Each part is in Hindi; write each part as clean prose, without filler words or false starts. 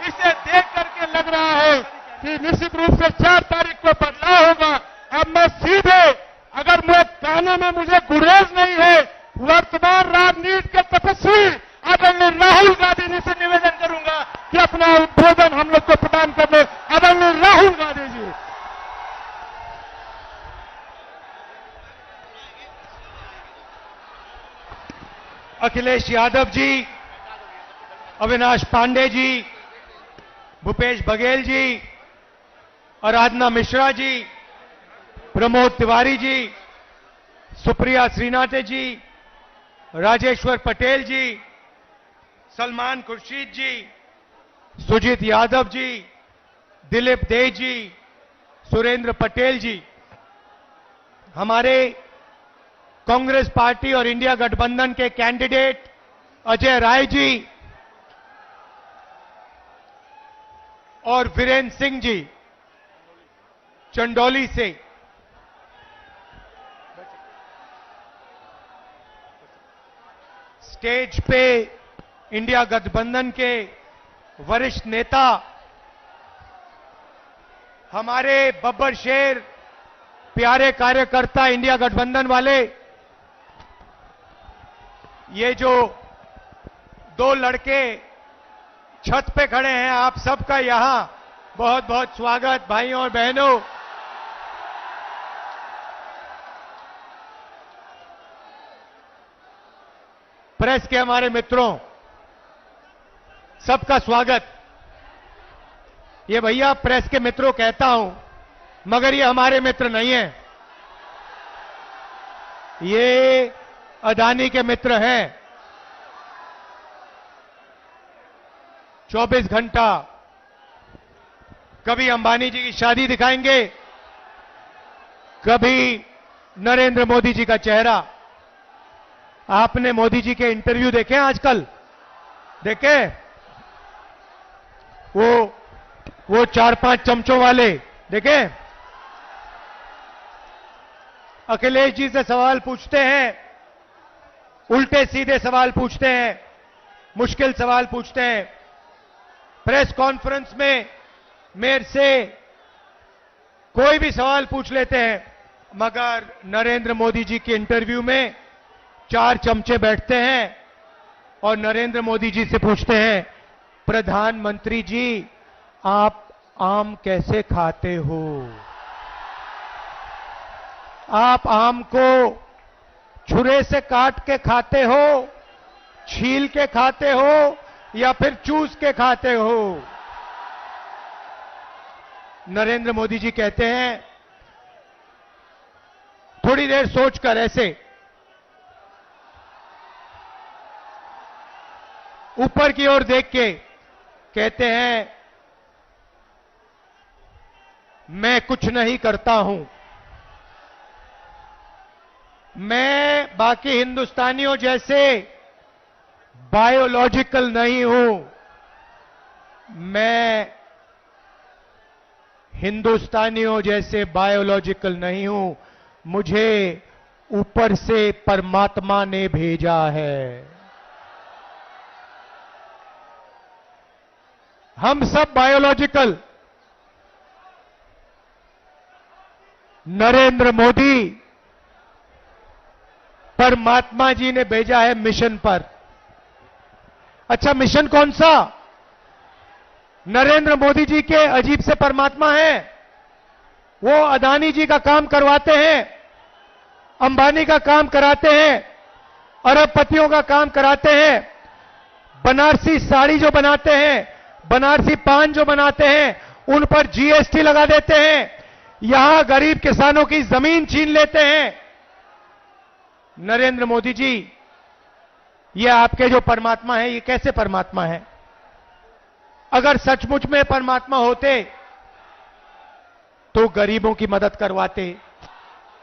इसे देख करके लग रहा है कि निश्चित रूप से 4 तारीख को बदलाव होगा। अब मैं सीधे, अगर मैं कहने में मुझे गुरेज नहीं है, वर्तमान राजनीति के तपस्वी आदरणीय राहुल गांधी जी से निवेदन करूंगा कि अपना उद्बोधन हम लोग को प्रदान करने। आदरणीय राहुल गांधी जी। अखिलेश यादव जी, अविनाश पांडे जी, भूपेश बघेल जी, आराधना मिश्रा जी, प्रमोद तिवारी जी, सुप्रिया श्रीनाथ जी, राजेश्वर पटेल जी, सलमान खुर्शीद जी, सुजीत यादव जी, दिलीप दे जी, सुरेंद्र पटेल जी, हमारे कांग्रेस पार्टी और इंडिया गठबंधन के कैंडिडेट अजय राय जी और वीरेंद्र सिंह जी चंदौली से, स्टेज पे इंडिया गठबंधन के वरिष्ठ नेता हमारे बब्बर शेर, प्यारे कार्यकर्ता इंडिया गठबंधन वाले, ये जो 2 लड़के छत पे खड़े हैं, आप सबका यहां बहुत बहुत स्वागत। भाइयों और बहनों, प्रेस के हमारे मित्रों, सबका स्वागत। ये भैया प्रेस के मित्रों कहता हूं, मगर ये हमारे मित्र नहीं हैं, ये अदानी के मित्र हैं। 24 घंटा कभी अंबानी जी की शादी दिखाएंगे, कभी नरेंद्र मोदी जी का चेहरा। आपने मोदी जी के इंटरव्यू देखे हैं आजकल? देखे? वो 4-5 चमचों वाले देखे? अखिलेश जी से सवाल पूछते हैं, उल्टे सीधे सवाल पूछते हैं, मुश्किल सवाल पूछते हैं। प्रेस कॉन्फ्रेंस में मेरे से कोई भी सवाल पूछ लेते हैं, मगर नरेंद्र मोदी जी के इंटरव्यू में 4 चमचे बैठते हैं और नरेंद्र मोदी जी से पूछते हैं, प्रधानमंत्री जी आप आम कैसे खाते हो? आप आम को छुरे से काट के खाते हो, छील के खाते हो, या फिर चूस के खाते हो? नरेंद्र मोदी जी कहते हैं, थोड़ी देर सोचकर ऐसे ऊपर की ओर देख के कहते हैं, मैं कुछ नहीं करता हूं, मैं बाकी हिंदुस्तानियों जैसे बायोलॉजिकल नहीं हूं, मैं हिंदुस्तानियों जैसे बायोलॉजिकल नहीं हूं, मुझे ऊपर से परमात्मा ने भेजा है। हम सब बायोलॉजिकल, नरेंद्र मोदी परमात्मा जी ने भेजा है मिशन पर। अच्छा, मिशन कौन सा? नरेंद्र मोदी जी के अजीब से परमात्मा हैं, वो अदानी जी का काम करवाते हैं, अंबानी का काम कराते हैं, अरबपतियों का काम कराते हैं, बनारसी साड़ी जो बनाते हैं, बनारसी पान जो बनाते हैं, उन पर जीएसटी लगा देते हैं, यहां गरीब किसानों की जमीन छीन लेते हैं। नरेंद्र मोदी जी, ये आपके जो परमात्मा है, ये कैसे परमात्मा है? अगर सचमुच में परमात्मा होते तो गरीबों की मदद करवाते,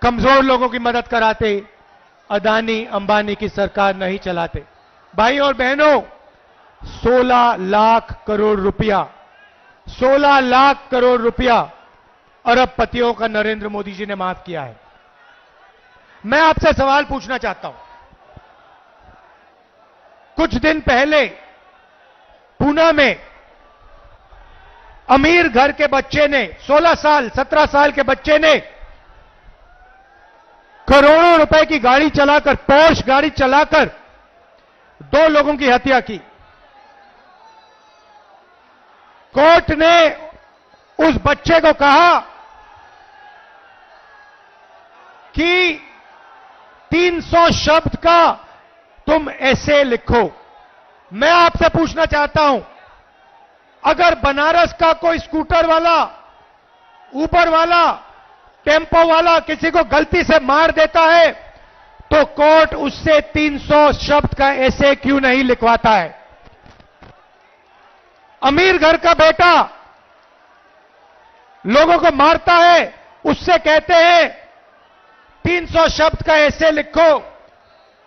कमजोर लोगों की मदद कराते, अदानी अंबानी की सरकार नहीं चलाते। भाई और बहनों, 16 लाख करोड़ रुपया, 16 लाख करोड़ रुपया अरबपतियों का नरेंद्र मोदी जी ने माफ किया है। मैं आपसे सवाल पूछना चाहता हूं, कुछ दिन पहले पूना में अमीर घर के बच्चे ने 16 साल 17 साल के बच्चे ने करोड़ों रुपए की गाड़ी चलाकर, पोर्श गाड़ी चलाकर 2 लोगों की हत्या की। कोर्ट ने उस बच्चे को कहा कि 300 शब्द का तुम ऐसे लिखो। मैं आपसे पूछना चाहता हूं, अगर बनारस का कोई स्कूटर वाला, ऊबर वाला, टेम्पो वाला किसी को गलती से मार देता है तो कोर्ट उससे 300 शब्द का ऐसे क्यों नहीं लिखवाता है? अमीर घर का बेटा लोगों को मारता है, उससे कहते हैं 300 शब्द का ऐसे लिखो,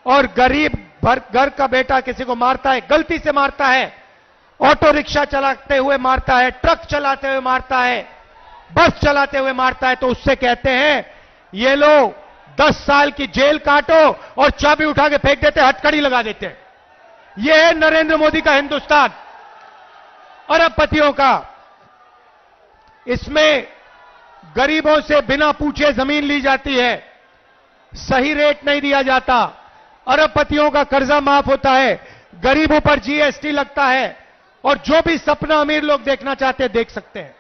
और गरीब घर का बेटा किसी को मारता है, गलती से मारता है, ऑटो रिक्शा चलाते हुए मारता है, ट्रक चलाते हुए मारता है, बस चलाते हुए मारता है, तो उससे कहते हैं ये लो 10 साल की जेल काटो, और चाबी उठा के फेंक देते, हथकड़ी लगा देते हैं। यह है नरेंद्र मोदी का हिंदुस्तान, अरबपतियों का। इसमें गरीबों से बिना पूछे जमीन ली जाती है, सही रेट नहीं दिया जाता, अरबपतियों का कर्जा माफ होता है, गरीबों पर जीएसटी लगता है, और जो भी सपना अमीर लोग देखना चाहते हैं देख सकते हैं,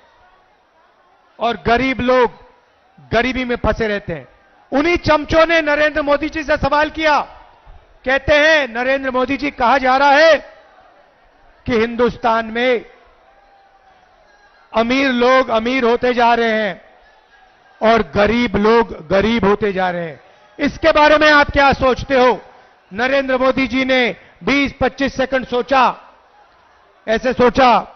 और गरीब लोग गरीबी में फंसे रहते हैं। उन्हीं चमचों ने नरेंद्र मोदी जी से सवाल किया, कहते हैं नरेंद्र मोदी जी, कहा जा रहा है कि हिंदुस्तान में अमीर लोग अमीर होते जा रहे हैं और गरीब लोग गरीब होते जा रहे हैं, इसके बारे में आप क्या सोचते हो? नरेंद्र मोदी जी ने 20-25 सेकंड सोचा, ऐसे सोचा,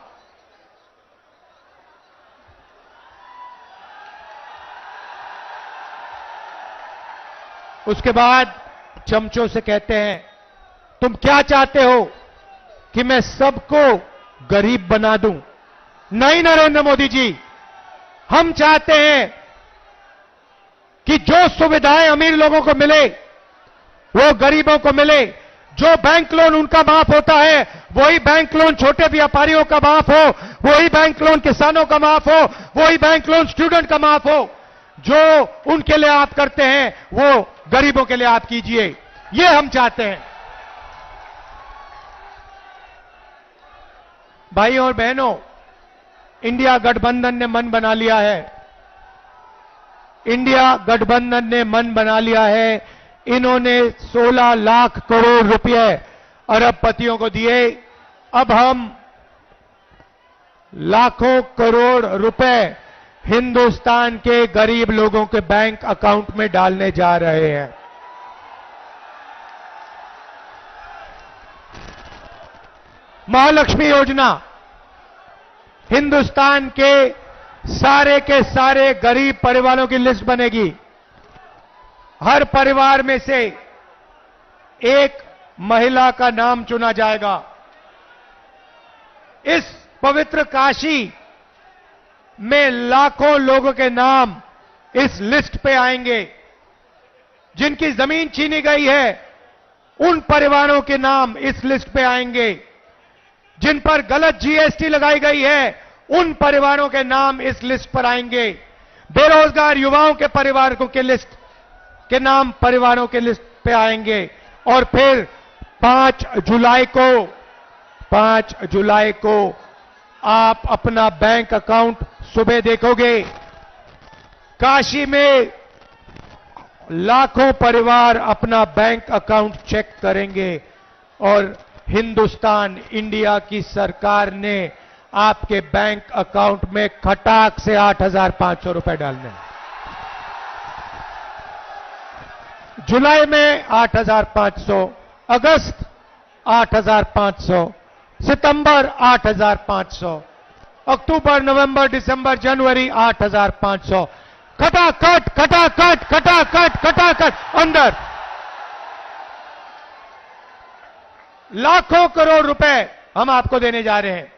उसके बाद चमचों से कहते हैं तुम क्या चाहते हो कि मैं सबको गरीब बना दूं? नहीं नरेंद्र मोदी जी, हम चाहते हैं कि जो सुविधाएं अमीर लोगों को मिले वो गरीबों को मिले। जो बैंक लोन उनका माफ होता है वही बैंक लोन छोटे व्यापारियों का माफ हो, वही बैंक लोन किसानों का माफ हो, वही बैंक लोन स्टूडेंट का माफ हो। जो उनके लिए आप करते हैं वो गरीबों के लिए आप कीजिए, ये हम चाहते हैं। भाइयों और बहनों, इंडिया गठबंधन ने मन बना लिया है, इंडिया गठबंधन ने मन बना लिया है। इन्होंने 16 लाख करोड़ रुपए अरबपतियों को दिए, अब हम लाखों करोड़ रुपए हिंदुस्तान के गरीब लोगों के बैंक अकाउंट में डालने जा रहे हैं। महालक्ष्मी योजना, हिंदुस्तान के सारे गरीब परिवारों की लिस्ट बनेगी। हर परिवार में से एक महिला का नाम चुना जाएगा। इस पवित्र काशी में लाखों लोगों के नाम इस लिस्ट पे आएंगे। जिनकी जमीन छीनी गई है उन परिवारों के नाम इस लिस्ट पे आएंगे। जिन पर गलत जीएसटी लगाई गई है उन परिवारों के नाम इस लिस्ट पर आएंगे। बेरोजगार युवाओं के परिवारों के लिस्ट के नाम परिवारों के लिस्ट पे आएंगे। और फिर 5 जुलाई को आप अपना बैंक अकाउंट सुबह देखोगे, काशी में लाखों परिवार अपना बैंक अकाउंट चेक करेंगे और हिंदुस्तान इंडिया की सरकार ने आपके बैंक अकाउंट में खटाक से 8,500 रुपए डालने हैं। जुलाई में 8,500, अगस्त 8,500, सितंबर 8,500, अक्टूबर, नवंबर, दिसंबर, जनवरी 8,500, खटाखट खटाखट खटाखट खटाखट अंदर लाखों करोड़ रुपए हम आपको देने जा रहे हैं।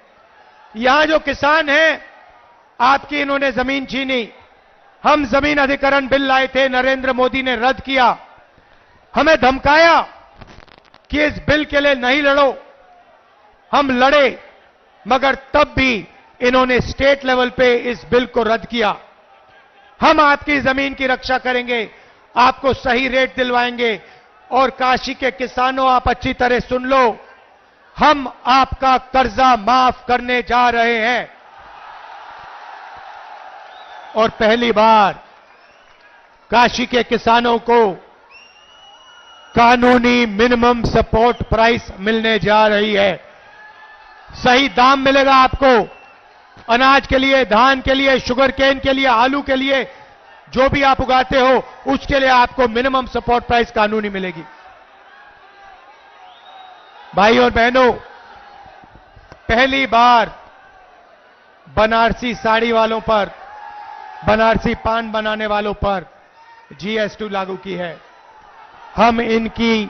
यहां जो किसान हैं, आपकी इन्होंने जमीन छीनी। हम जमीन अधिग्रहण बिल लाए थे, नरेंद्र मोदी ने रद्द किया। हमें धमकाया कि इस बिल के लिए नहीं लड़ो। हम लड़े, मगर तब भी इन्होंने स्टेट लेवल पे इस बिल को रद्द किया। हम आपकी जमीन की रक्षा करेंगे, आपको सही रेट दिलवाएंगे। और काशी के किसानों, आप अच्छी तरह सुन लो, हम आपका कर्जा माफ करने जा रहे हैं। और पहली बार काशी के किसानों को कानूनी मिनिमम सपोर्ट प्राइस मिलने जा रही है। सही दाम मिलेगा आपको अनाज के लिए, धान के लिए, शुगर केन के लिए, आलू के लिए, जो भी आप उगाते हो उसके लिए आपको मिनिमम सपोर्ट प्राइस कानूनी मिलेगी। भाई और बहनों, पहली बार बनारसी साड़ी वालों पर, बनारसी पान बनाने वालों पर जीएसटी लागू की है। हम इनकी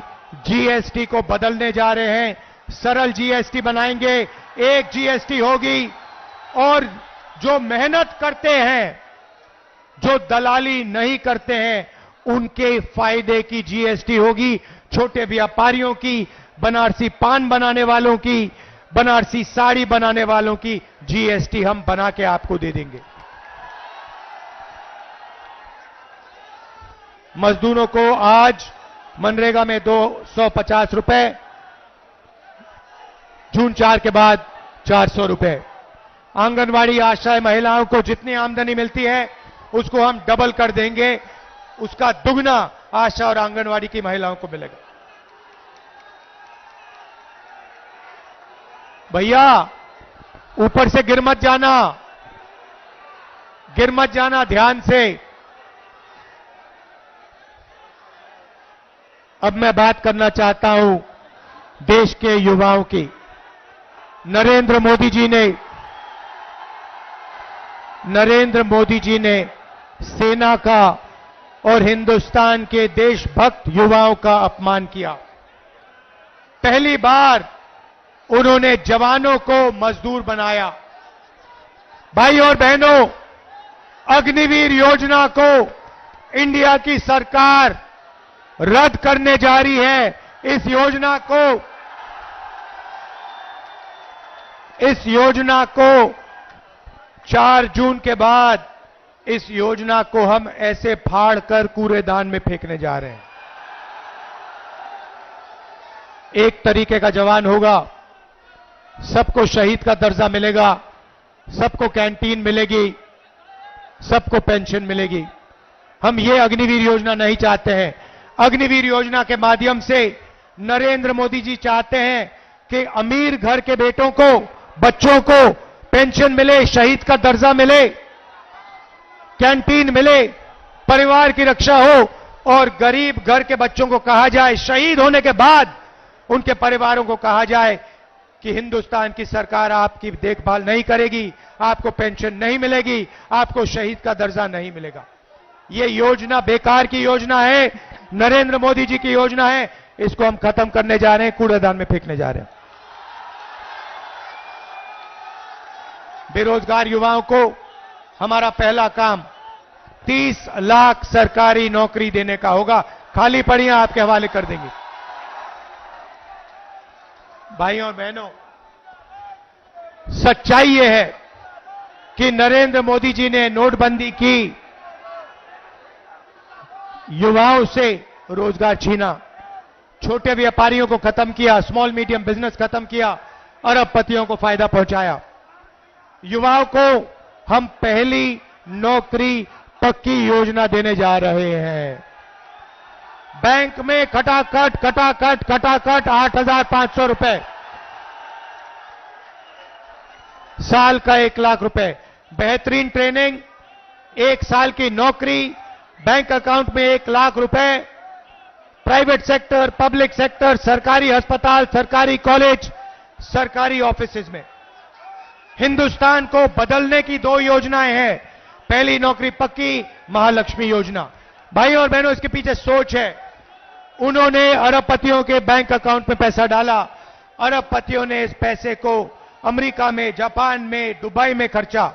जीएसटी को बदलने जा रहे हैं, सरल जीएसटी बनाएंगे, एक जीएसटी होगी। और जो मेहनत करते हैं, जो दलाली नहीं करते हैं, उनके फायदे की जीएसटी होगी। छोटे व्यापारियों की, बनारसी पान बनाने वालों की, बनारसी साड़ी बनाने वालों की जीएसटी हम बना के आपको दे देंगे। मजदूरों को आज मनरेगा में 250 रुपए, जून 4 के बाद 400 रुपए। आंगनवाड़ी आशा महिलाओं को जितनी आमदनी मिलती है उसको हम डबल कर देंगे, उसका दुगना आशा और आंगनवाड़ी की महिलाओं को मिलेगा। भैया ऊपर से गिर मत जाना, गिर मत जाना, ध्यान से। अब मैं बात करना चाहता हूं देश के युवाओं की। नरेंद्र मोदी जी ने सेना का और हिंदुस्तान के देशभक्त युवाओं का अपमान किया। पहली बार उन्होंने जवानों को मजदूर बनाया। भाई और बहनों, अग्निवीर योजना को इंडिया की सरकार रद्द करने जा रही है। इस योजना को 4 जून के बाद इस योजना को हम ऐसे फाड़ कर कूड़ेदान में फेंकने जा रहे हैं। एक तरीके का जवान होगा, सबको शहीद का दर्जा मिलेगा, सबको कैंटीन मिलेगी, सबको पेंशन मिलेगी। हम ये अग्निवीर योजना नहीं चाहते हैं। अग्निवीर योजना के माध्यम से नरेंद्र मोदी जी चाहते हैं कि अमीर घर के बेटों को, बच्चों को पेंशन मिले, शहीद का दर्जा मिले, कैंटीन मिले, परिवार की रक्षा हो। और गरीब घर के बच्चों को कहा जाए, शहीद होने के बाद उनके परिवारों को कहा जाए कि हिंदुस्तान की सरकार आपकी देखभाल नहीं करेगी, आपको पेंशन नहीं मिलेगी, आपको शहीद का दर्जा नहीं मिलेगा। ये योजना बेकार की योजना है, नरेंद्र मोदी जी की योजना है। इसको हम खत्म करने जा रहे हैं, कूड़ेदान में फेंकने जा रहे हैं। बेरोजगार युवाओं को हमारा पहला काम 30 लाख सरकारी नौकरी देने का होगा। खाली पड़ियां आपके हवाले कर देंगे। भाइयों और बहनों, सच्चाई यह है कि नरेंद्र मोदी जी ने नोटबंदी की, युवाओं से रोजगार छीना, छोटे व्यापारियों को खत्म किया, स्मॉल मीडियम बिजनेस खत्म किया, अरबपतियों को फायदा पहुंचाया। युवाओं को हम पहली नौकरी पक्की योजना देने जा रहे हैं। बैंक में खटाखट 8,500 रुपए, साल का 1 लाख रुपए, बेहतरीन ट्रेनिंग, 1 साल की नौकरी, बैंक अकाउंट में 1 लाख रुपए, प्राइवेट सेक्टर, पब्लिक सेक्टर, सरकारी अस्पताल, सरकारी कॉलेज, सरकारी ऑफिसेज में। हिंदुस्तान को बदलने की 2 योजनाएं हैं। पहली नौकरी पक्की, महालक्ष्मी योजना। भाइयों और बहनों, इसके पीछे सोच है। उन्होंने अरबपतियों के बैंक अकाउंट में पैसा डाला, अरबपतियों ने इस पैसे को अमेरिका में, जापान में, दुबई में खर्चा।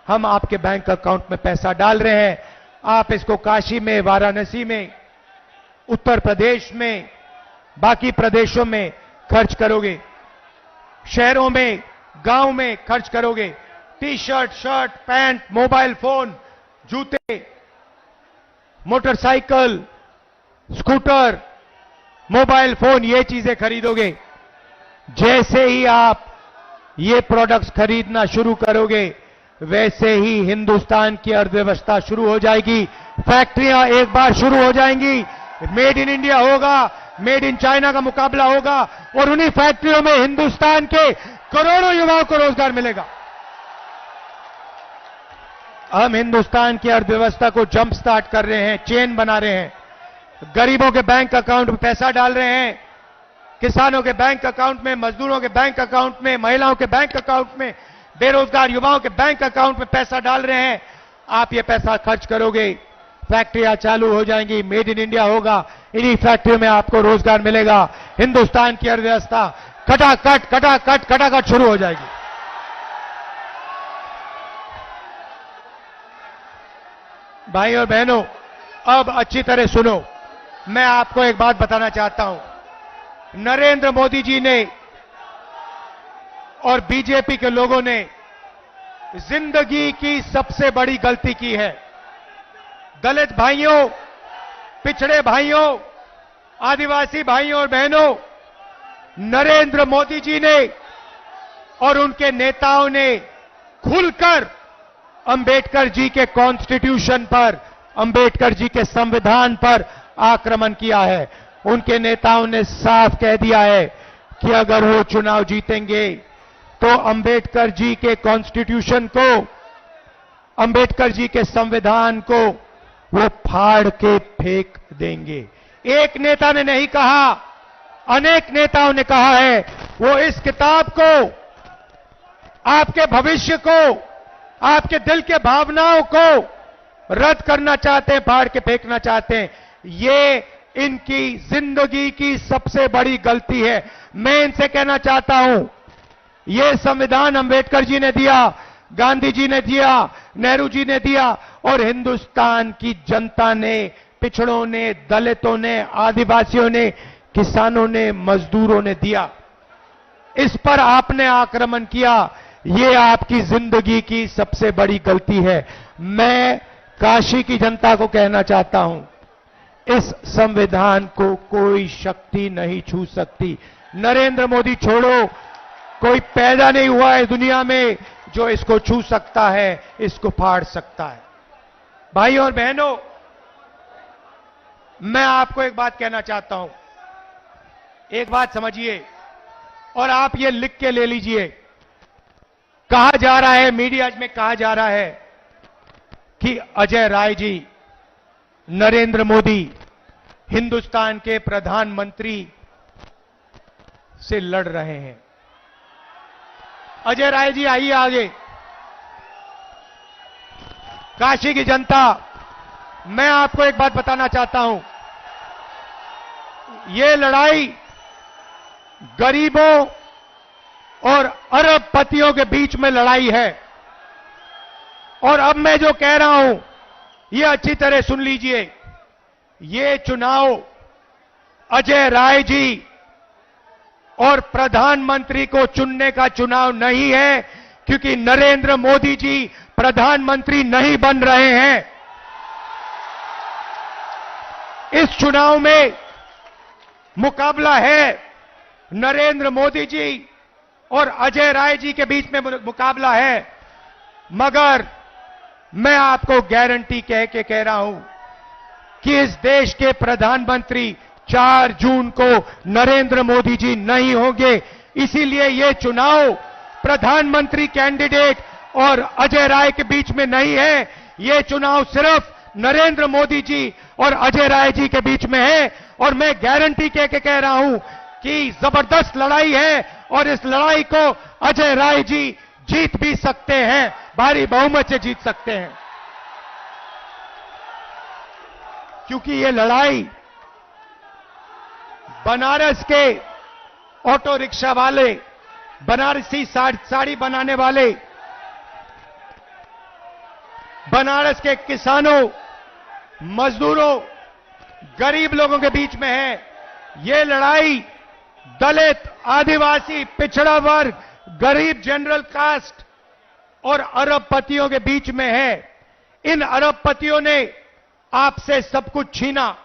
हम आपके बैंक अकाउंट में पैसा डाल रहे हैं, आप इसको काशी में, वाराणसी में, उत्तर प्रदेश में, बाकी प्रदेशों में खर्च करोगे, शहरों में, गांव में खर्च करोगे। T shirt, shirt, pant, mobile phone, जूते, मोटरसाइकिल, स्कूटर, मोबाइल फोन, ये चीजें खरीदोगे। जैसे ही आप ये प्रोडक्ट्स खरीदना शुरू करोगे, वैसे ही हिंदुस्तान की अर्थव्यवस्था शुरू हो जाएगी। फैक्ट्रियां एक बार शुरू हो जाएंगी, मेड इन इंडिया होगा, मेड इन चाइना का मुकाबला होगा और उन्हीं फैक्ट्रियों में हिंदुस्तान के करोड़ों युवाओं को रोजगार मिलेगा। हम हिंदुस्तान की अर्थव्यवस्था को जंप स्टार्ट कर रहे हैं, चेन बना रहे हैं। गरीबों के बैंक अकाउंट में पैसा डाल रहे हैं, किसानों के बैंक अकाउंट में, मजदूरों के बैंक अकाउंट में, महिलाओं के बैंक अकाउंट में, बेरोजगार युवाओं के बैंक अकाउंट में पैसा डाल रहे हैं। आप ये पैसा खर्च करोगे, फैक्ट्रियां चालू हो जाएंगी, मेड इन इंडिया होगा, इन्हीं फैक्ट्रियों में आपको रोजगार मिलेगा। हिंदुस्तान की अर्थव्यवस्था खटाखट शुरू हो जाएगी। भाई और बहनों, अब अच्छी तरह सुनो, मैं आपको एक बात बताना चाहता हूं। नरेंद्र मोदी जी ने और बीजेपी के लोगों ने जिंदगी की सबसे बड़ी गलती की है। दलित भाइयों, पिछड़े भाइयों, आदिवासी भाइयों और बहनों, नरेंद्र मोदी जी ने और उनके नेताओं ने खुलकर अंबेडकर जी के कॉन्स्टिट्यूशन पर, अंबेडकर जी के संविधान पर आक्रमण किया है। उनके नेताओं ने साफ कह दिया है कि अगर वो चुनाव जीतेंगे तो अंबेडकर जी के कॉन्स्टिट्यूशन को, अंबेडकर जी के संविधान को वो फाड़ के फेंक देंगे। एक नेता ने नहीं कहा, अनेक नेताओं ने कहा है। वो इस किताब को, आपके भविष्य को, आपके दिल के भावनाओं को रद्द करना चाहते हैं, फाड़ के फेंकना चाहते हैं। ये इनकी जिंदगी की सबसे बड़ी गलती है। मैं इनसे कहना चाहता हूं, ये संविधान अंबेडकर जी ने दिया, गांधी जी ने दिया, नेहरू जी ने दिया और हिंदुस्तान की जनता ने, पिछड़ों ने, दलितों ने, आदिवासियों ने, किसानों ने, मजदूरों ने दिया। इस पर आपने आक्रमण किया, ये आपकी जिंदगी की सबसे बड़ी गलती है। मैं काशी की जनता को कहना चाहता हूं, इस संविधान को कोई शक्ति नहीं छू सकती। नरेंद्र मोदी छोड़ो, कोई पैदा नहीं हुआ है दुनिया में जो इसको छू सकता है, इसको फाड़ सकता है। भाई और बहनों, मैं आपको एक बात कहना चाहता हूं, एक बात समझिए और आप ये लिख के ले लीजिए। कहा जा रहा है, मीडिया में कहा जा रहा है कि अजय राय जी, नरेंद्र मोदी हिंदुस्तान के प्रधानमंत्री से लड़ रहे हैं। अजय राय जी आइए आगे। काशी की जनता, मैं आपको एक बात बताना चाहता हूं, ये लड़ाई गरीबों और अरबपतियों के बीच में लड़ाई है। और अब मैं जो कह रहा हूं, ये अच्छी तरह सुन लीजिए। ये चुनाव अजय राय जी और प्रधानमंत्री को चुनने का चुनाव नहीं है, क्योंकि नरेंद्र मोदी जी प्रधानमंत्री नहीं बन रहे हैं। इस चुनाव में मुकाबला है नरेंद्र मोदी जी और अजय राय जी के बीच में मुकाबला है। मगर मैं आपको गारंटी कह के कह रहा हूं कि इस देश के प्रधानमंत्री 4 जून को नरेंद्र मोदी जी नहीं होंगे। इसीलिए ये चुनाव प्रधानमंत्री कैंडिडेट और अजय राय के बीच में नहीं है। ये चुनाव सिर्फ नरेंद्र मोदी जी और अजय राय जी के बीच में है। और मैं गारंटी कह के कह रहा हूं कि जबरदस्त लड़ाई है और इस लड़ाई को अजय राय जी जीत भी सकते हैं, भारी बहुमत से जीत सकते हैं। क्योंकि ये लड़ाई बनारस के ऑटो रिक्शा वाले, बनारसी साड़ी बनाने वाले, बनारस के किसानों, मजदूरों, गरीब लोगों के बीच में है। ये लड़ाई दलित, आदिवासी, पिछड़ा वर्ग, गरीब, जनरल कास्ट, और अरबपतियों के बीच में है। इन अरबपतियों ने आपसे सब कुछ छीना,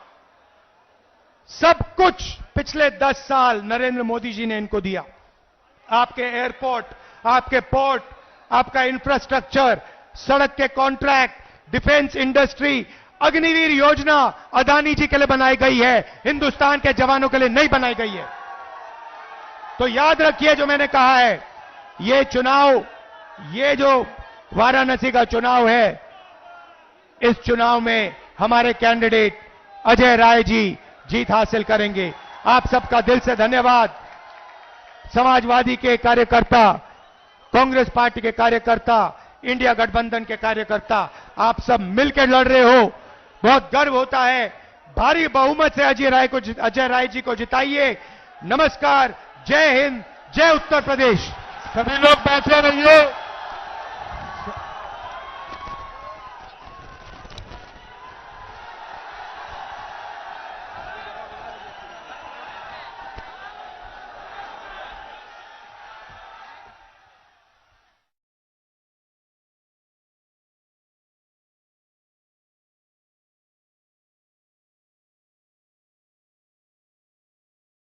सब कुछ पिछले 10 साल नरेंद्र मोदी जी ने इनको दिया। आपके एयरपोर्ट, आपके पोर्ट, आपका इंफ्रास्ट्रक्चर, सड़क के कॉन्ट्रैक्ट, डिफेंस इंडस्ट्री, अग्निवीर योजना अदानी जी के लिए बनाई गई है, हिंदुस्तान के जवानों के लिए नहीं बनाई गई है। तो याद रखिए जो मैंने कहा है, ये चुनाव, ये जो वाराणसी का चुनाव है, इस चुनाव में हमारे कैंडिडेट अजय राय जी जीत हासिल करेंगे। आप सबका दिल से धन्यवाद। समाजवादी के कार्यकर्ता, कांग्रेस पार्टी के कार्यकर्ता, इंडिया गठबंधन के कार्यकर्ता, आप सब मिलकर लड़ रहे हो, बहुत गर्व होता है। भारी बहुमत से अजय राय जी को जिताइए। नमस्कार, जय हिंद, जय उत्तर प्रदेश। सभी लोग बैठे रहिए।